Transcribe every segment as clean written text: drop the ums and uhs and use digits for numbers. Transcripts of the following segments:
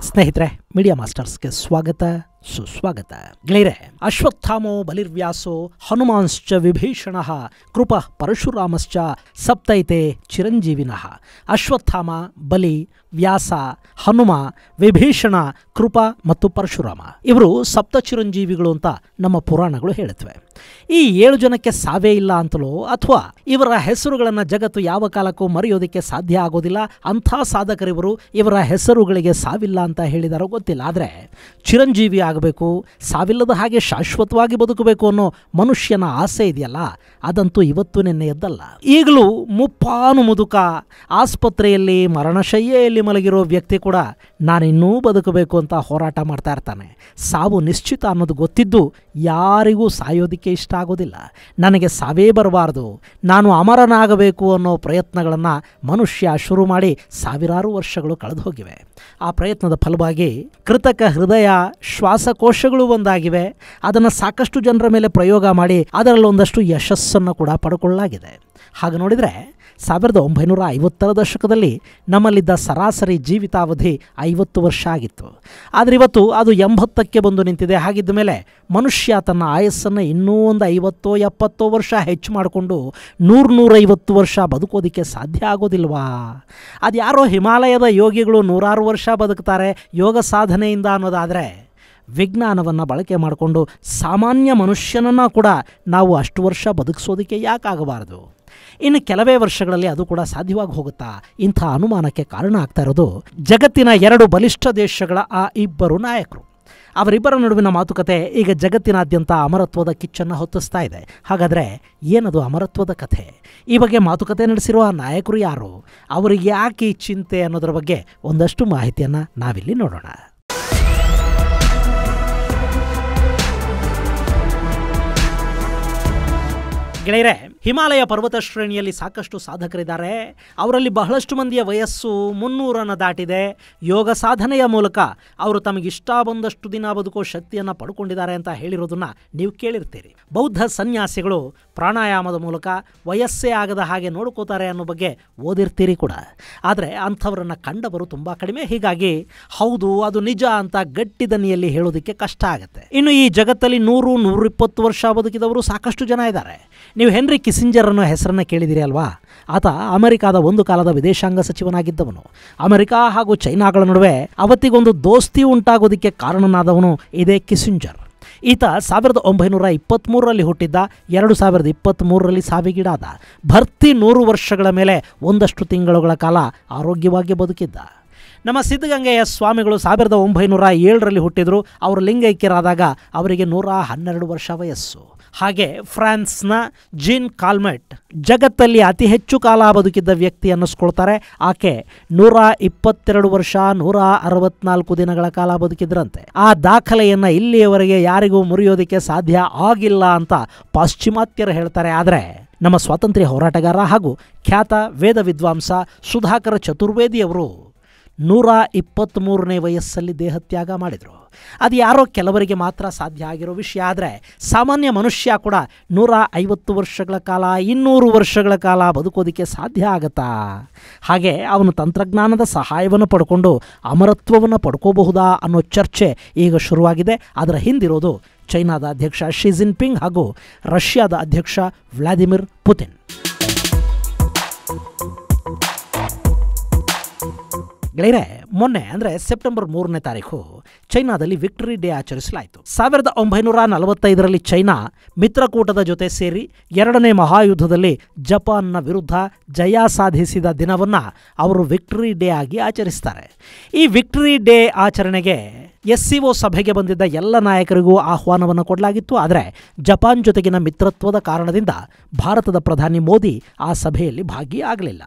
ಸ್ನೇಹಿತರೆ, ಮೀಡಿಯಾ ಮಾಸ್ಟರ್ಸ್ಗೆ ಸ್ವಾಗತ ಸುಸ್ವಾಗತ. ಗೆಳೆಯರೆ, ಅಶ್ವತ್ಥಾಮೋ ಬಲಿರ್ವ್ಯಾಸೋ ಹನುಮಾಂಶ್ಚ ವಿಭೀಷಣಃ ಕೃಪ ಪರಶುರಾಮಶ್ಚ ಸಪ್ತೈತೆ ಚಿರಂಜೀವಿನಃ. ಅಶ್ವತ್ಥಾಮ, ಬಲಿ, ವ್ಯಾಸ, ಹನುಮ, ವಿಭೀಷಣ, ಕೃಪ ಮತ್ತು ಪರಶುರಾಮ ಇವರು ಸಪ್ತ ಚಿರಂಜೀವಿಗಳು ಅಂತ ನಮ್ಮ ಪುರಾಣಗಳು ಹೇಳುತ್ತವೆ. ಈ 7 ಜನಕ್ಕೆ ಸಾವೇ ಇಲ್ಲ ಅಂತಲೋ ಅಥವಾ ಇವರ ಹೆಸರುಗಳನ್ನು ಜಗತ್ತು ಯಾವ ಕಾಲಕ್ಕೂ ಮರೆಯೋದಕ್ಕೆ ಸಾಧ್ಯ ಆಗೋದಿಲ್ಲ, ಅಂಥ ಸಾಧಕರಿವರು ಇವರ ಹೆಸರುಗಳಿಗೆ ಸಾವಿಲ್ಲ ಅಂತ ಹೇಳಿದಾರೋ ಗೊತ್ತಿಲ್ಲ. ಆದರೆ ಚಿರಂಜೀವಿ ಆಗಬೇಕು, ಸಾವಿಲ್ಲದ ಹಾಗೆ ಶಾಶ್ವತವಾಗಿ ಬದುಕಬೇಕು ಅನ್ನೋ ಮನುಷ್ಯನ ಆಸೆ ಇದೆಯಲ್ಲ, ಅದಂತೂ ಇವತ್ತು ನಿನ್ನೆಯದ್ದಲ್ಲ. ಈಗಲೂ ಮುಪ್ಪಾನು ಮುದುಕ ಆಸ್ಪತ್ರೆಯಲ್ಲಿ ಮರಣಶಯ್ಯೆಯಲ್ಲಿ ಮಲಗಿರೋ ವ್ಯಕ್ತಿ ಕೂಡ ನಾನಿನ್ನೂ ಬದುಕಬೇಕು ಅಂತ ಹೋರಾಟ ಮಾಡ್ತಾ ಇರ್ತಾನೆ. ಸಾವು ನಿಶ್ಚಿತ ಅನ್ನೋದು ಗೊತ್ತಿದ್ದು ಯಾರಿಗೂ ಸಾಯೋದಕ್ಕೆ ಇಷ್ಟ ಆಗೋದಿಲ್ಲ. ನನಗೆ ಸಾವೇ ಬರಬಾರ್ದು, ನಾನು ಅಮರನಾಗಬೇಕು ಅನ್ನೋ ಪ್ರಯತ್ನಗಳನ್ನು ಮನುಷ್ಯ ಶುರು ಮಾಡಿ ಸಾವಿರಾರು ವರ್ಷಗಳು ಕಳೆದು ಹೋಗಿವೆ. ಆ ಪ್ರಯತ್ನದ ಫಲವಾಗಿ ಕೃತಕ ಹೃದಯ, ಶ್ವಾಸಕೋಶಗಳು ಒಂದಾಗಿವೆ. ಅದನ್ನು ಸಾಕಷ್ಟು ಜನರ ಮೇಲೆ ಪ್ರಯೋಗ ಮಾಡಿ ಅದರಲ್ಲೊಂದಷ್ಟು ಯಶಸ್ಸನ್ನು ಕೂಡ ಪಡ್ಕೊಳ್ಳಲಾಗಿದೆ. ಹಾಗೆ ನೋಡಿದರೆ 1950ರ ದಶಕದಲ್ಲಿ ನಮ್ಮಲ್ಲಿದ್ದ ಸರಾಸರಿ ಜೀವಿತಾವಧಿ 50 ವರ್ಷ ಆಗಿತ್ತು. ಆದರೆ ಇವತ್ತು ಅದು 80ಕ್ಕೆ ಬಂದು ನಿಂತಿದೆ. ಹಾಗಿದ್ದ ಮೇಲೆ ಮನುಷ್ಯ ತನ್ನ ಆಯಸ್ಸನ್ನು ಇನ್ನೂ ಒಂದು 50-70 ವರ್ಷ ಹೆಚ್ಚು ಮಾಡಿಕೊಂಡು 100-150 ವರ್ಷ ಬದುಕೋದಕ್ಕೆ ಸಾಧ್ಯ ಆಗೋದಿಲ್ವಾ? ಅದು ಯಾರೋ ಹಿಮಾಲಯದ ಯೋಗಿಗಳು 100 ವರ್ಷ ಬದುಕ್ತಾರೆ ಯೋಗ ಸಾಧನೆಯಿಂದ ಅನ್ನೋದಾದರೆ, ವಿಜ್ಞಾನವನ್ನು ಬಳಕೆ ಮಾಡಿಕೊಂಡು ಸಾಮಾನ್ಯ ಮನುಷ್ಯನನ್ನು ಕೂಡ ನಾವು ಅಷ್ಟು ವರ್ಷ ಬದುಕಿಸೋದಕ್ಕೆ ಯಾಕಾಗಬಾರ್ದು? ಇನ್ನು ಕೆಲವೇ ವರ್ಷಗಳಲ್ಲಿ ಅದು ಕೂಡ ಸಾಧ್ಯವಾಗಿ ಹೋಗುತ್ತಾ? ಇಂಥ ಅನುಮಾನಕ್ಕೆ ಕಾರಣ ಆಗ್ತಾ ಇರೋದು ಜಗತ್ತಿನ 2 ಬಲಿಷ್ಠ ದೇಶಗಳ ಆ 2 ನಾಯಕರು. ಅವರಿಬ್ಬರ ನಡುವಿನ ಮಾತುಕತೆ ಈಗ ಜಗತ್ತಿನಾದ್ಯಂತ ಅಮರತ್ವದ ಕಿಚ್ಚನ್ನು ಹೊತ್ತಿಸ್ತಾ ಇದೆ. ಹಾಗಾದರೆ ಏನದು ಅಮರತ್ವದ ಕಥೆ? ಈ ಬಗ್ಗೆ ಮಾತುಕತೆ ನಡೆಸಿರುವ ನಾಯಕರು ಯಾರು? ಅವರಿಗೆ ಯಾಕೆ ಈ ಚಿಂತೆ ಅನ್ನೋದರ ಬಗ್ಗೆ ಒಂದಷ್ಟು ಮಾಹಿತಿಯನ್ನು ನಾವಿಲ್ಲಿ ನೋಡೋಣ. ಗೆಳೆಯರೆ, ಹಿಮಾಲಯ ಪರ್ವತ ಶ್ರೇಣಿಯಲ್ಲಿ ಸಾಕಷ್ಟು ಸಾಧಕರಿದ್ದಾರೆ. ಅವರಲ್ಲಿ ಬಹಳಷ್ಟು ಮಂದಿಯ ವಯಸ್ಸು 300 ದಾಟಿದೆ. ಯೋಗ ಸಾಧನೆಯ ಮೂಲಕ ಅವರು ತಮಗಿಷ್ಟ ಬಂದಷ್ಟು ದಿನ ಬದುಕೋ ಶಕ್ತಿಯನ್ನು ಪಡ್ಕೊಂಡಿದ್ದಾರೆ ಅಂತ ಹೇಳಿರೋದನ್ನು ನೀವು ಕೇಳಿರ್ತೀರಿ. ಬೌದ್ಧ ಸನ್ಯಾಸಿಗಳು ಪ್ರಾಣಾಯಾಮದ ಮೂಲಕ ವಯಸ್ಸೇ ಆಗದ ಹಾಗೆ ನೋಡ್ಕೋತಾರೆ ಅನ್ನೋ ಬಗ್ಗೆ ಓದಿರ್ತೀರಿ ಕೂಡ. ಆದರೆ ಅಂಥವರನ್ನು ಕಂಡವರು ತುಂಬ ಕಡಿಮೆ. ಹೀಗಾಗಿ ಹೌದು, ಅದು ನಿಜ ಅಂತ ಗಟ್ಟಿ ದನಿಯಲ್ಲಿ ಹೇಳೋದಕ್ಕೆ ಕಷ್ಟ ಆಗುತ್ತೆ. ಇನ್ನು ಈ ಜಗತ್ತಲ್ಲಿ 100-120 ವರ್ಷ ಬದುಕಿದವರು ಸಾಕಷ್ಟು ಜನ ಇದ್ದಾರೆ. ನೀವು ಹೆನ್ರಿ ಕಿಸಿಂಜರ್ ಅನ್ನೋ ಹೆಸರನ್ನು ಕೇಳಿದಿರಿ ಅಲ್ವಾ? ಆತ ಅಮೆರಿಕಾದ ಒಂದು ಕಾಲದ ವಿದೇಶಾಂಗ ಸಚಿವನಾಗಿದ್ದವನು. ಅಮೆರಿಕ ಹಾಗೂ ಚೈನಾಗಳ ನಡುವೆ ಅವತ್ತಿಗೊಂದು ದೋಸ್ತಿ ಉಂಟಾಗೋದಕ್ಕೆ ಕಾರಣನಾದವನು ಇದೇ ಕಿಸಿಂಜರ್. ಈತ 1923ರಲ್ಲಿ ಹುಟ್ಟಿದ್ದ, 2023ರಲ್ಲಿ ಸಾವಿಗೀಡಾದ. ಭರ್ತಿ 100 ವರ್ಷಗಳ ಮೇಲೆ ಒಂದಷ್ಟು ತಿಂಗಳುಗಳ ಕಾಲ ಆರೋಗ್ಯವಾಗಿ ಬದುಕಿದ್ದ. ನಮ್ಮ ಸಿದ್ಧಗಂಗೆಯ ಸ್ವಾಮಿಗಳು 1907ರಲ್ಲಿ ಹುಟ್ಟಿದ್ರು. ಅವರು ಲಿಂಗೈಕ್ಯರಾದಾಗ ಅವರಿಗೆ 112 ವರ್ಷ ವಯಸ್ಸು. ಹಾಗೆ ಫ್ರಾನ್ಸ್ನ ಜೀನ್ ಕಾಲ್ಮೆಟ್ ಜಗತ್ತಲ್ಲಿ ಅತಿ ಹೆಚ್ಚು ಕಾಲ ಬದುಕಿದ್ದ ವ್ಯಕ್ತಿ ಅನ್ನಿಸ್ಕೊಳ್ತಾರೆ. ಆಕೆ 122 ವರ್ಷ 164 ದಿನಗಳ ಕಾಲ ಬದುಕಿದ್ರಂತೆ. ಆ ದಾಖಲೆಯನ್ನು ಇಲ್ಲಿಯವರೆಗೆ ಯಾರಿಗೂ ಮುರಿಯೋದಕ್ಕೆ ಸಾಧ್ಯ ಆಗಿಲ್ಲ ಅಂತ ಪಾಶ್ಚಿಮಾತ್ಯರು ಹೇಳ್ತಾರೆ. ಆದರೆ ನಮ್ಮ ಸ್ವಾತಂತ್ರ್ಯ ಹೋರಾಟಗಾರ ಹಾಗೂ ಖ್ಯಾತ ವೇದ ವಿದ್ವಾಂಸ ಸುಧಾಕರ ಚತುರ್ವೇದಿಯವರು 123ನೇ ವಯಸ್ಸಲ್ಲಿ ದೇಹತ್ಯಾಗ ಮಾಡಿದರು. ಅದು ಯಾರೋ ಕೆಲವರಿಗೆ ಮಾತ್ರ ಸಾಧ್ಯ ಆಗಿರೋ ವಿಷಯ. ಆದರೆ ಸಾಮಾನ್ಯ ಮನುಷ್ಯ ಕೂಡ 150 ವರ್ಷಗಳ ಕಾಲ, 200 ವರ್ಷಗಳ ಕಾಲ ಬದುಕೋದಕ್ಕೆ ಸಾಧ್ಯ ಆಗತ್ತಾ? ಹಾಗೆ ಅವನು ತಂತ್ರಜ್ಞಾನದ ಸಹಾಯವನ್ನು ಪಡ್ಕೊಂಡು ಅಮರತ್ವವನ್ನು ಪಡ್ಕೋಬಹುದಾ ಅನ್ನೋ ಚರ್ಚೆ ಈಗ ಶುರುವಾಗಿದೆ. ಅದರ ಹಿಂದಿರೋದು ಚೈನಾದ ಅಧ್ಯಕ್ಷ ಶಿ ಜಿನ್ಪಿಂಗ್ ಹಾಗೂ ರಷ್ಯಾದ ಅಧ್ಯಕ್ಷ ವ್ಲಾದಿಮಿರ್ ಪುತಿನ್. ಗೆಳೆಯರೆ, ಮೊನ್ನೆ ಅಂದರೆ ಸೆಪ್ಟೆಂಬರ್ 3ನೇ ತಾರೀಕು ಚೈನಾದಲ್ಲಿ ವಿಕ್ಟರಿ ಡೇ ಆಚರಿಸಲಾಯಿತು. 1945ರಲ್ಲಿ ಚೈನಾ ಮಿತ್ರಕೂಟದ ಜೊತೆ ಸೇರಿ 2ನೇ ಮಹಾಯುದ್ಧದಲ್ಲಿ ಜಪಾನ್ನ ವಿರುದ್ಧ ಜಯ ಸಾಧಿಸಿದ ದಿನವನ್ನು ಅವರು ವಿಕ್ಟರಿ ಡೇ ಆಗಿ ಆಚರಿಸ್ತಾರೆ. ಈ ವಿಕ್ಟರಿ ಡೇ ಆಚರಣೆಗೆ SCO ಸಭೆಗೆ ಬಂದಿದ್ದ ಎಲ್ಲ ನಾಯಕರಿಗೂ ಆಹ್ವಾನವನ್ನು ಕೊಡಲಾಗಿತ್ತು. ಆದರೆ ಜಪಾನ್ ಜೊತೆಗಿನ ಮಿತ್ರತ್ವದ ಕಾರಣದಿಂದ ಭಾರತದ ಪ್ರಧಾನಿ ಮೋದಿ ಆ ಸಭೆಯಲ್ಲಿ ಭಾಗಿಯಾಗಲಿಲ್ಲ.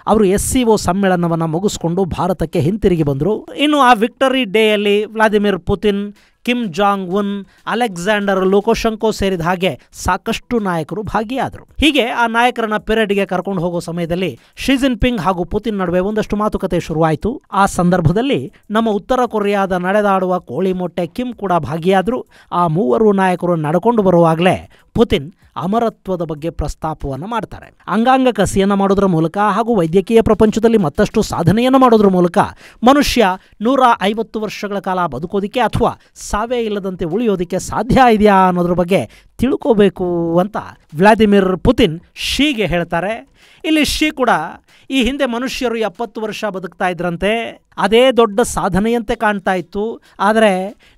ಅವರು SCO ಸಮ್ಮೇಳನವನ್ನು ಮುಗಿಸ್ಕೊಂಡು ಭಾರತಕ್ಕೆ ಹಿಂತಿರುಗಿ ಬಂದರು. ಇನ್ನು ಆ ವಿಕ್ಟರಿ ಡೇಯಲ್ಲಿ Vladimir Putin, Kim Jong Un, Alexander Lukashenko ಸೇರಿದ ಹಾಗೆ ಸಾಕಷ್ಟು ನಾಯಕರು ಭಾಗಿಯಾದರು. ಹೀಗೆ ಆ ನಾಯಕರನ್ನ ಪೆರೇಡ್ಗೆ ಕರ್ಕೊಂಡು ಹೋಗೋ ಸಮಯದಲ್ಲಿ ಶಿ ಜಿನ್ಪಿಂಗ್ ಹಾಗೂ ಪುತಿನ್ ನಡುವೆ ಒಂದಷ್ಟು ಮಾತುಕತೆ ಶುರುವಾಯಿತು. ಆ ಸಂದರ್ಭದಲ್ಲಿ ನಮ್ಮ ಉತ್ತರ ಕೊರಿಯಾದ ನಡೆದಾಡುವ ಕೋಳಿ ಮೊಟ್ಟೆ ಕಿಮ್ ಕೂಡ ಭಾಗಿಯಾದರು. ಆ 3 ನಾಯಕರು ನಡ್ಕೊಂಡು ಬರುವಾಗಲೇ ಪುತಿನ್ ಅಮರತ್ವದ ಬಗ್ಗೆ ಪ್ರಸ್ತಾಪವನ್ನು ಮಾಡ್ತಾರೆ. ಅಂಗಾಂಗ ಕಸಿಯನ್ನು ಮಾಡೋದ್ರ ಮೂಲಕ ಹಾಗೂ ವೈದ್ಯಕೀಯ ಪ್ರಪಂಚದಲ್ಲಿ ಮತ್ತಷ್ಟು ಸಾಧನೆಯನ್ನು ಮಾಡೋದ್ರ ಮೂಲಕ ಮನುಷ್ಯ 150 ವರ್ಷಗಳ ಕಾಲ ಬದುಕೋದಿಕ್ಕೆ ಅಥವಾ ಸಾವೇ ಇಲ್ಲದಂತೆ ಉಳಿಯೋದಿಕ್ಕೆ ಸಾಧ್ಯ ಇದೆಯಾ ಅನ್ನೋದ್ರ ಬಗ್ಗೆ ತಿಳ್ಕೋಬೇಕು ಅಂತ ವ್ಲಾದಿಮಿರ್ ಪುತಿನ್ ಶೀಗೆ ಹೇಳ್ತಾರೆ. ಇಲ್ಲಿ ಶೀ ಕೂಡ ಈ ಹಿಂದೆ ಮನುಷ್ಯರು 70 ವರ್ಷ ಬದುಕ್ತಾ ಇದ್ರಂತೆ, ಅದೇ ದೊಡ್ಡ ಸಾಧನೆಯಂತೆ ಕಾಣ್ತಾ ಇತ್ತು, ಆದರೆ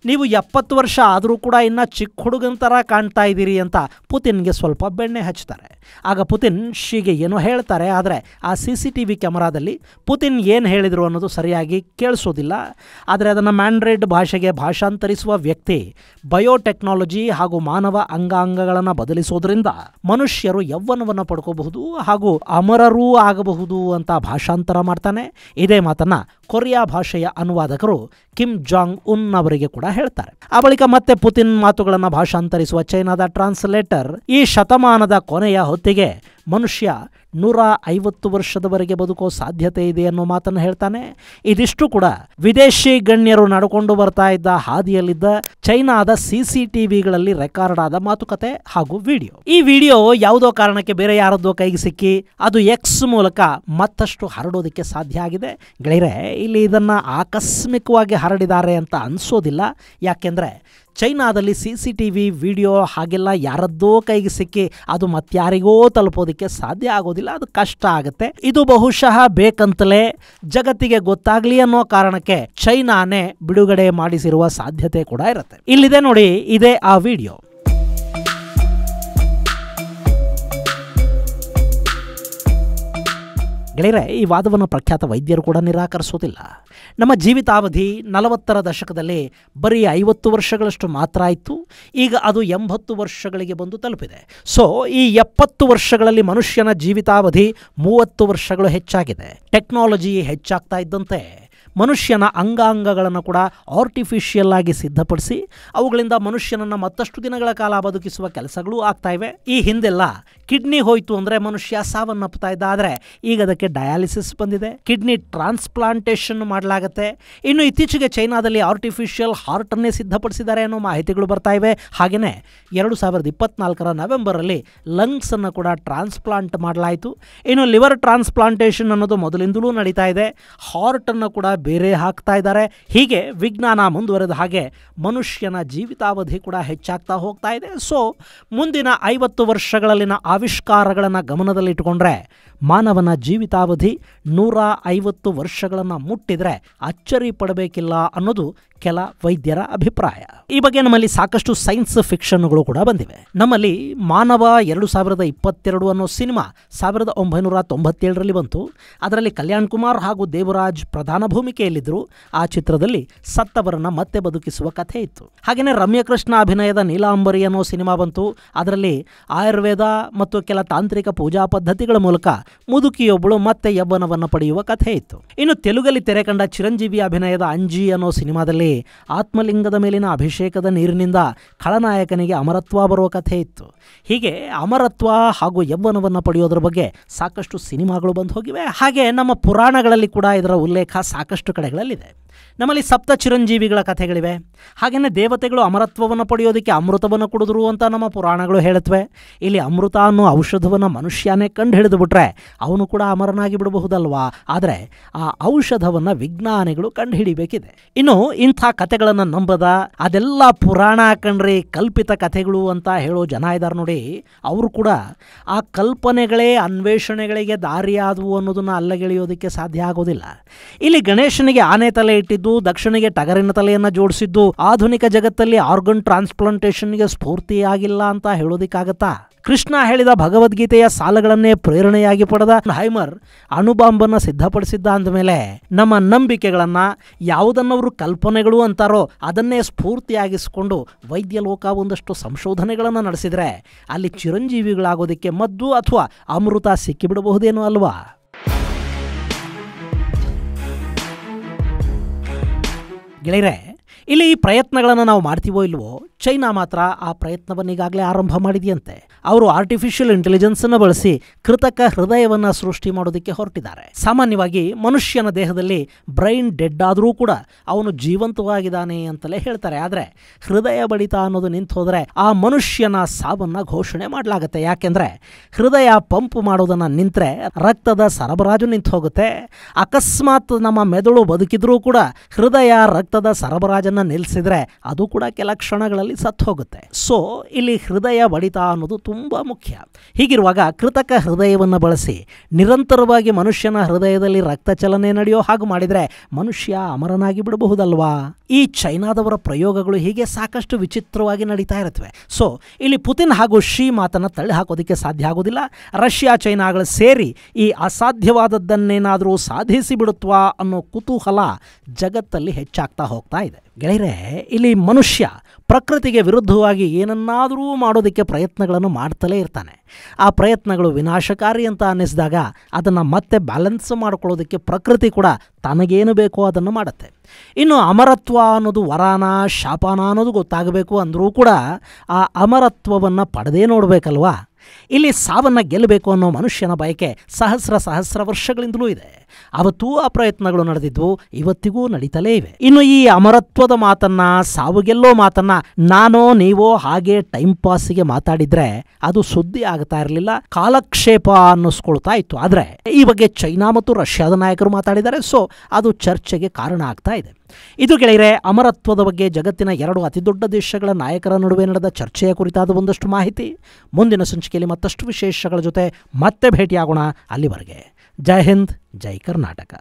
ನೀವು 70 ವರ್ಷ ಆದರೂ ಕೂಡ ಇನ್ನು ಚಿಕ್ಕ ಹುಡುಗನ ಥರ ಕಾಣ್ತಾ ಇದ್ದೀರಿ ಅಂತ ಪುತಿನ್ಗೆ ಸ್ವಲ್ಪ ಬೆಣ್ಣೆ ಹಚ್ತಾರೆ. ಆಗ ಪುತಿನ್ ಶೀಗೆ ಏನೋ ಹೇಳ್ತಾರೆ, ಆದರೆ ಆ CCTV ಕ್ಯಾಮರಾದಲ್ಲಿ ಪುತಿನ್ ಏನು ಹೇಳಿದರು ಅನ್ನೋದು ಸರಿಯಾಗಿ ಕೇಳಿಸೋದಿಲ್ಲ. ಆದರೆ ಅದನ್ನು ಮ್ಯಾಂಡ್ರಿಡ್ ಭಾಷೆಗೆ ಭಾಷಾಂತರಿಸುವ ವ್ಯಕ್ತಿ ಬಯೋಟೆಕ್ನಾಲಜಿ ಹಾಗೂ ಮಾನವ ಅಂಗಾಂಗಗಳನ್ನು ಬದಲಿಸೋದ್ರಿಂದ ಮನುಷ್ಯರು ಯೌವನವನ್ನು ಪಡ್ಕೋಬಹುದು ಹಾಗೂ ಅಮರರೂ ಆಗಬಹುದು ಅಂತ ಭಾಷಾಂತರ ಮಾಡ್ತಾನೆ. ಇದೇ ಮಾತನ್ನ ಕೊರಿಯಾ ಭಾಷೆಯ ಅನುವಾದಕರು ಕಿಮ್ ಜಾಂಗ್ ಉನ್ ಅವರಿಗೆ ಕೂಡ ಹೇಳ್ತಾರೆ. ಆ ಬಳಿಕ ಮತ್ತೆ ಪುತಿನ್ ಮಾತುಗಳನ್ನು ಭಾಷಾಂತರಿಸುವ ಚೈನಾದ ಟ್ರಾನ್ಸ್ಲೇಟರ್ ಈ ಶತಮಾನದ ಕೊನೆಯ ಹೊತ್ತಿಗೆ ಮನುಷ್ಯ 150 ವರ್ಷದವರೆಗೆ ಬದುಕೋ ಸಾಧ್ಯತೆ ಇದೆ ಅನ್ನೋ ಮಾತನ್ನು ಹೇಳ್ತಾನೆ. ಇದಿಷ್ಟು ಕೂಡ ವಿದೇಶಿ ಗಣ್ಯರು ನಡ್ಕೊಂಡು ಬರ್ತಾ ಇದ್ದ ಹಾದಿಯಲ್ಲಿದ್ದ ಚೈನಾದ CCTVಗಳಲ್ಲಿ ರೆಕಾರ್ಡ್ ಆದ ಮಾತುಕತೆ ಹಾಗೂ ವಿಡಿಯೋ. ಈ ವಿಡಿಯೋ ಯಾವುದೋ ಕಾರಣಕ್ಕೆ ಬೇರೆ ಯಾರದ್ದೋ ಕೈಗೆ ಸಿಕ್ಕಿ ಅದು ಎಕ್ಸ್ ಮೂಲಕ ಮತ್ತಷ್ಟು ಹರಡೋದಕ್ಕೆ ಸಾಧ್ಯ ಆಗಿದೆ. ಗೆಳೆಯರೆ, ಇಲ್ಲಿ ಇದನ್ನು ಆಕಸ್ಮಿಕವಾಗಿ ಹರಡಿದ್ದಾರೆ ಅಂತ ಅನಿಸೋದಿಲ್ಲ. ಯಾಕೆಂದರೆ ಚೈನಾದಲ್ಲಿ CCTV ವಿಡಿಯೋ ಹಾಗೆಲ್ಲ ಯಾರದ್ದೋ ಕೈಗೆ ಸಿಕ್ಕಿ ಅದು ಮತ್ತಾರಿಗೋ ತಲುಪೋದಕ್ಕೆ ಸಾಧ್ಯ ಆಗೋದಿಲ್ಲ, ಅದು ಕಷ್ಟ ಆಗುತ್ತೆ. ಇದು ಬಹುಶಃ ಬೇಕಂತಲೇ ಜಗತ್ತಿಗೆ ಗೊತ್ತಾಗ್ಲಿ ಅನ್ನೋ ಕಾರಣಕ್ಕೆ ಚೈನಾನೇ ಬಿಡುಗಡೆ ಮಾಡಿಸಿರುವ ಸಾಧ್ಯತೆ ಕೂಡ ಇರುತ್ತೆ. ಇಲ್ಲಿದೆ ನೋಡಿ, ಇದೇ ಆ ವಿಡಿಯೋ. ಗೆಳೆಯರೆ, ಈ ವಾದವನ್ನು ಪ್ರಖ್ಯಾತ ವೈದ್ಯರು ಕೂಡ ನಿರಾಕರಿಸೋದಿಲ್ಲ. ನಮ್ಮ ಜೀವಿತಾವಧಿ 40ರ ದಶಕದಲ್ಲಿ ಬರೀ 50 ವರ್ಷಗಳಷ್ಟು ಮಾತ್ರ ಇತ್ತು. ಈಗ ಅದು 80 ವರ್ಷಗಳಿಗೆ ಬಂದು ತಲುಪಿದೆ. ಸೊ ಈ 70 ವರ್ಷಗಳಲ್ಲಿ ಮನುಷ್ಯನ ಜೀವಿತಾವಧಿ 30 ವರ್ಷಗಳು ಹೆಚ್ಚಾಗಿದೆ. ಟೆಕ್ನಾಲಜಿ ಹೆಚ್ಚಾಗ್ತಾ ಇದ್ದಂತೆ ಮನುಷ್ಯನ ಅಂಗಾಂಗಗಳನ್ನು ಕೂಡ ಆರ್ಟಿಫಿಷಿಯಲ್ ಆಗಿ ಸಿದ್ಧಪಡಿಸಿ ಅವುಗಳಿಂದ ಮನುಷ್ಯನನ್ನು ಮತ್ತಷ್ಟು ದಿನಗಳ ಕಾಲ ಬದುಕಿಸುವ ಕೆಲಸಗಳು ಆಗ್ತಾ ಇವೆ. ಈ ಹಿಂದೆಲ್ಲ ಕಿಡ್ನಿ ಹೋಯಿತು ಅಂದರೆ ಮನುಷ್ಯ ಸಾವನ್ನಪ್ಪುತ್ತಾ ಇದ್ದ, ಆದರೆ ಈಗ ಅದಕ್ಕೆ ಡಯಾಲಿಸಿಸ್ ಬಂದಿದೆ, ಕಿಡ್ನಿ ಟ್ರಾನ್ಸ್ಪ್ಲಾಂಟೇಷನ್ ಮಾಡಲಾಗುತ್ತೆ. ಇನ್ನು ಇತ್ತೀಚೆಗೆ ಚೈನಾದಲ್ಲಿ ಆರ್ಟಿಫಿಷಿಯಲ್ ಹಾರ್ಟನ್ನೇ ಸಿದ್ಧಪಡಿಸಿದ್ದಾರೆ ಅನ್ನೋ ಮಾಹಿತಿಗಳು ಬರ್ತಾ ಇವೆ. ಹಾಗೆಯೇ 2024ರ ನವೆಂಬರಲ್ಲಿ ಲಂಗ್ಸನ್ನು ಕೂಡ ಟ್ರಾನ್ಸ್ಪ್ಲಾಂಟ್ ಮಾಡಲಾಯಿತು. ಇನ್ನು ಲಿವರ್ ಟ್ರಾನ್ಸ್ಪ್ಲಾಂಟೇಷನ್ ಅನ್ನೋದು ಮೊದಲಿಂದಲೂ ನಡೀತಾ ಇದೆ. ಹಾರ್ಟನ್ನು ಕೂಡ ಬೇರೆ ಹಾಕ್ತಾ ಇದ್ದಾರೆ. ಹೀಗೆ ವಿಜ್ಞಾನ ಮುಂದುವರೆದ ಹಾಗೆ ಮನುಷ್ಯನ ಜೀವಿತಾವಧಿ ಕೂಡ ಹೆಚ್ಚಾಗ್ತಾ ಹೋಗ್ತಾ ಇದೆ. ಸೊ ಮುಂದಿನ 50 ವರ್ಷಗಳಲ್ಲಿನ ಆವಿಷ್ಕಾರಗಳನ್ನು ಗಮನದಲ್ಲಿಟ್ಟುಕೊಂಡ್ರೆ ಮಾನವನ ಜೀವಿತಾವಧಿ 150 ವರ್ಷಗಳನ್ನು ಮುಟ್ಟಿದ್ರೆ ಅಚ್ಚರಿ ಪಡಬೇಕಿಲ್ಲ ಅನ್ನೋದು ಕೆಲ ವೈದ್ಯರ ಅಭಿಪ್ರಾಯ. ಈ ಬಗ್ಗೆ ನಮ್ಮಲ್ಲಿ ಸಾಕಷ್ಟು ಸೈನ್ಸ್ ಫಿಕ್ಷನ್ಗಳು ಕೂಡ ಬಂದಿವೆ. ನಮ್ಮಲ್ಲಿ ಮಾನವ 2022 ಅನ್ನೋ ಸಿನಿಮಾ 1997ರಲ್ಲಿ ಬಂತು. ಅದರಲ್ಲಿ ಕಲ್ಯಾಣ್ ಕುಮಾರ್ ಹಾಗೂ ದೇವರಾಜ್ ಪ್ರಧಾನ ಭೂಮಿಕೆಯಲ್ಲಿದ್ದರು. ಆ ಚಿತ್ರದಲ್ಲಿ ಸತ್ತವರನ್ನ ಮತ್ತೆ ಬದುಕಿಸುವ ಕಥೆ ಇತ್ತು. ಹಾಗೆಯೇ ರಮ್ಯಕೃಷ್ಣ ಅಭಿನಯದ ನೀಲಾಂಬರಿ ಅನ್ನೋ ಸಿನಿಮಾ ಬಂತು. ಅದರಲ್ಲಿ ಆಯುರ್ವೇದ ಮತ್ತು ಕೆಲ ತಾಂತ್ರಿಕ ಪೂಜಾ ಪದ್ಧತಿಗಳ ಮೂಲಕ ಮುದುಕಿಯೊಬ್ಬಳು ಮತ್ತೆ ಯೌವನವನ್ನು ಪಡೆಯುವ ಕಥೆ ಇತ್ತು. ಇನ್ನು ತೆಲುಗಲ್ಲಿ ತೆರೆ ಕಂಡ ಚಿರಂಜೀವಿ ಅಭಿನಯದ ಅಂಜಿ ಅನ್ನೋ ಸಿನಿಮಾದಲ್ಲಿ ಆತ್ಮಲಿಂಗದ ಮೇಲಿನ ಅಭಿಷೇಕದ ನೀರಿನಿಂದ ಖಳನಾಯಕನಿಗೆ ಅಮರತ್ವ ಬರುವ ಕಥೆ ಇತ್ತು. ಹೀಗೆ ಅಮರತ್ವ ಹಾಗೂ ಯೌವನವನ್ನು ಪಡೆಯೋದ್ರ ಬಗ್ಗೆ ಸಾಕಷ್ಟು ಸಿನಿಮಾಗಳು ಬಂದು ಹೋಗಿವೆ. ಹಾಗೆ ನಮ್ಮ ಪುರಾಣಗಳಲ್ಲಿ ಕೂಡ ಇದರ ಉಲ್ಲೇಖ ಸಾಕಷ್ಟು ಕಡೆಗಳಲ್ಲಿದೆ. ನಮ್ಮಲ್ಲಿ ಸಪ್ತ ಚಿರಂಜೀವಿಗಳ ಕಥೆಗಳಿವೆ. ಹಾಗೆಯೇ ದೇವತೆಗಳು ಅಮರತ್ವವನ್ನು ಪಡೆಯೋದಕ್ಕೆ ಅಮೃತವನ್ನು ಕುಡಿದ್ರು ಅಂತ ನಮ್ಮ ಪುರಾಣಗಳು ಹೇಳುತ್ತವೆ. ಇಲ್ಲಿ ಅಮೃತ ಅನ್ನೋ ಔಷಧವನ್ನು ಮನುಷ್ಯನೇ ಕಂಡು ಹಿಡಿದುಬಿಟ್ರೆ ಅವನು ಕೂಡ ಅಮರನಾಗಿ ಬಿಡಬಹುದಲ್ವಾ? ಆದರೆ ಆ ಔಷಧವನ್ನು ವಿಜ್ಞಾನಿಗಳು ಕಂಡು ಹಿಡಿಬೇಕಿದೆ. ಇನ್ನು ಇಂಥ ಕಥೆಗಳನ್ನು ನಂಬದ, ಅದೆಲ್ಲ ಪುರಾಣ ಕಣ್ರಿ ಕಲ್ಪಿತ ಕಥೆಗಳು ಅಂತ ಹೇಳೋ ಜನ ಇದ್ದಾರೆ ನೋಡಿ, ಅವರು ಕೂಡ ಆ ಕಲ್ಪನೆಗಳೇ ಅನ್ವೇಷಣೆಗಳಿಗೆ ದಾರಿಯಾದವು ಅನ್ನೋದನ್ನು ಅಲ್ಲಗೆಳೆಯೋದಕ್ಕೆ ಸಾಧ್ಯ ಆಗೋದಿಲ್ಲ. ಇಲ್ಲಿ ಗಣೇಶನಿಗೆ ಆನೆ ತಲೆ ಇಟ್ಟಿದ್ದು, ದಕ್ಷಿಣಿಗೆ ಟಗರಿನ ತಲೆಯನ್ನು ಜೋಡಿಸಿದ್ದು ಆಧುನಿಕ ಜಗತ್ತಲ್ಲಿ ಆರ್ಗನ್ ಟ್ರಾನ್ಸ್ಪ್ಲಾಂಟೇಷನ್ಗೆ ಸ್ಫೂರ್ತಿಯಾಗಿಲ್ಲ ಅಂತ ಹೇಳೋದಿಕ್ಕಾಗತ್ತಾ? ಕೃಷ್ಣ ಹೇಳಿದ ಭಗವದ್ಗೀತೆಯ ಸಾಲಗಳನ್ನೇ ಪ್ರೇರಣೆಯಾಗಿ ಪಡೆದ ಹೈಮರ್ ಅಣುಬಾಂಬನ್ನು ಸಿದ್ಧಪಡಿಸಿದ್ದ ಅಂದಮೇಲೆ ನಮ್ಮ ನಂಬಿಕೆಗಳನ್ನು ಯಾವುದನ್ನವರು ಕಲ್ಪನೆಗಳು ಅಂತಾರೋ ಅದನ್ನೇ ಸ್ಫೂರ್ತಿಯಾಗಿಸಿಕೊಂಡು ವೈದ್ಯ ಲೋಕ ಒಂದಷ್ಟು ಸಂಶೋಧನೆಗಳನ್ನು ನಡೆಸಿದರೆ ಅಲ್ಲಿ ಚಿರಂಜೀವಿಗಳಾಗೋದಕ್ಕೆ ಮದ್ದು ಅಥವಾ ಅಮೃತ ಸಿಕ್ಕಿಬಿಡಬಹುದೇನೋ ಅಲ್ವಾ? ಗೆಳೆಯರೆ, ಇಲ್ಲಿ ಈ ಪ್ರಯತ್ನಗಳನ್ನು ನಾವು ಮಾಡ್ತೀವೋ ಇಲ್ವೋ, ಚೈನಾ ಮಾತ್ರ ಆ ಪ್ರಯತ್ನವನ್ನು ಈಗಾಗಲೇ ಆರಂಭ ಮಾಡಿದೆಯಂತೆ. ಅವರು ಆರ್ಟಿಫಿಷಿಯಲ್ ಇಂಟೆಲಿಜೆನ್ಸನ್ನು ಬಳಸಿ ಕೃತಕ ಹೃದಯವನ್ನು ಸೃಷ್ಟಿ ಮಾಡೋದಕ್ಕೆ ಹೊರಟಿದ್ದಾರೆ. ಸಾಮಾನ್ಯವಾಗಿ ಮನುಷ್ಯನ ದೇಹದಲ್ಲಿ ಬ್ರೈನ್ ಡೆಡ್ ಆದರೂ ಕೂಡ ಅವನು ಜೀವಂತವಾಗಿದ್ದಾನೆ ಅಂತಲೇ ಹೇಳ್ತಾರೆ. ಆದರೆ ಹೃದಯ ಬಡಿತ ಅನ್ನೋದು ನಿಂತು ಹೋದರೆ ಆ ಮನುಷ್ಯನ ಸಾವನ್ನು ಘೋಷಣೆ ಮಾಡಲಾಗುತ್ತೆ. ಯಾಕೆಂದರೆ ಹೃದಯ ಪಂಪ್ ಮಾಡೋದನ್ನು ನಿಂತರೆ ರಕ್ತದ ಸರಬರಾಜು ನಿಂತು ಹೋಗುತ್ತೆ. ಅಕಸ್ಮಾತ್ ನಮ್ಮ ಮೆದುಳು ಬದುಕಿದ್ರೂ ಕೂಡ ಹೃದಯ ರಕ್ತದ ಸರಬರಾಜನ್ನು ನಿಲ್ಲಿಸಿದ್ರೆ ಅದು ಕೂಡ ಕೆಲ ಕ್ಷಣಗಳಲ್ಲಿ ಸತ್ತು ಹೋಗುತ್ತೆ. ಸೊ ಇಲ್ಲಿ ಹೃದಯ ಬಡಿತ ಅನ್ನೋದು ತುಂಬ ಮುಖ್ಯ. ಹೀಗಿರುವಾಗ ಕೃತಕ ಹೃದಯವನ್ನು ಬಳಸಿ ನಿರಂತರವಾಗಿ ಮನುಷ್ಯನ ಹೃದಯದಲ್ಲಿ ರಕ್ತ ಚಲನೆ ನಡೆಯೋ ಹಾಗೆ ಮಾಡಿದರೆ ಮನುಷ್ಯ ಅಮರನಾಗಿ ಬಿಡಬಹುದಲ್ವಾ? ಈ ಚೈನಾದವರ ಪ್ರಯೋಗಗಳು ಹೀಗೆ ಸಾಕಷ್ಟು ವಿಚಿತ್ರವಾಗಿ ನಡೀತಾ ಇರುತ್ತವೆ. ಸೊ ಇಲ್ಲಿ ಪುತಿನ್ ಹಾಗೂ ಶಿ ಮಾತನ್ನು ತಳ್ಳಿ ಹಾಕೋದಕ್ಕೆ ಸಾಧ್ಯ ಆಗೋದಿಲ್ಲ. ರಷ್ಯಾ ಚೈನಾಗಳು ಸೇರಿ ಈ ಅಸಾಧ್ಯವಾದದ್ದನ್ನೇನಾದರೂ ಸಾಧಿಸಿ ಬಿಡುತ್ವಾ ಅನ್ನೋ ಕುತೂಹಲ ಜಗತ್ತಲ್ಲಿ ಹೆಚ್ಚಾಗ್ತಾ ಹೋಗ್ತಾ ಇದೆ. ಗೆಳೆಯರೆ, ಇಲ್ಲಿ ಮನುಷ್ಯ ಪ್ರಕೃತಿಗೆ ವಿರುದ್ಧವಾಗಿ ಏನನ್ನಾದರೂ ಮಾಡೋದಕ್ಕೆ ಪ್ರಯತ್ನಗಳನ್ನು ಮಾಡ್ತಲೇ ಇರ್ತಾನೆ. ಆ ಪ್ರಯತ್ನಗಳು ವಿನಾಶಕಾರಿ ಅಂತ ಅನ್ನಿಸಿದಾಗ ಅದನ್ನು ಮತ್ತೆ ಬ್ಯಾಲೆನ್ಸ್ ಮಾಡ್ಕೊಳ್ಳೋದಕ್ಕೆ ಪ್ರಕೃತಿ ಕೂಡ ತನಗೇನು ಬೇಕೋ ಅದನ್ನು ಮಾಡುತ್ತೆ. ಇನ್ನು ಅಮರತ್ವ ಅನ್ನೋದು ವರಾನ ಶಾಪಾನ ಅನ್ನೋದು ಗೊತ್ತಾಗಬೇಕು ಅಂದರೂ ಕೂಡ ಆ ಅಮರತ್ವವನ್ನು ಪಡೆದೇ ನೋಡಬೇಕಲ್ವಾ? ಇಲ್ಲಿ ಸಾವನ್ನು ಗೆಲ್ಲಬೇಕು ಅನ್ನೋ ಮನುಷ್ಯನ ಬಯಕೆ ಸಹಸ್ರ ವರ್ಷಗಳಿಂದಲೂ ಇದೆ. ಅವತ್ತೂ ಆ ಪ್ರಯತ್ನಗಳು ನಡೆದಿದ್ವು, ಇವತ್ತಿಗೂ ನಡೀತಲೇ ಇವೆ. ಇನ್ನು ಈ ಅಮರತ್ವದ ಮಾತನ್ನ, ಸಾವು ಗೆಲ್ಲೋ ಮಾತನ್ನ ನಾನೋ ನೀವೋ ಹಾಗೆ ಟೈಮ್ ಪಾಸಿಗೆ ಮಾತಾಡಿದ್ರೆ ಅದು ಸುದ್ದಿ ಆಗ್ತಾ ಇರಲಿಲ್ಲ, ಕಾಲಕ್ಷೇಪ ಅನ್ನಿಸ್ಕೊಳ್ತಾ ಇತ್ತು. ಆದರೆ ಈ ಬಗ್ಗೆ ಚೈನಾ ಮತ್ತು ರಷ್ಯಾದ ನಾಯಕರು ಮಾತಾಡಿದ್ದಾರೆ. ಸೊ ಅದು ಚರ್ಚೆಗೆ ಕಾರಣ ಆಗ್ತಾ ಇದೆ. ಇದು ಗೆಳೆಯರೆ, ಅಮರತ್ವದ ಬಗ್ಗೆ ಜಗತ್ತಿನ 2 ಅತಿದೊಡ್ಡ ದೇಶಗಳ ನಾಯಕರ ನಡುವೆ ನಡೆದ ಚರ್ಚೆಯ ಕುರಿತಾದ ಒಂದಷ್ಟು ಮಾಹಿತಿ. ಮುಂದಿನ ಸಂಚಿಕೆಯಲ್ಲಿ ಮತ್ತಷ್ಟು ವಿಶೇಷಗಳ ಜೊತೆ ಮತ್ತೆ ಭೇಟಿಯಾಗೋಣ. ಅಲ್ಲಿವರೆಗೆ ಜೈ ಹಿಂದ್, ಜೈ ಕರ್ನಾಟಕ.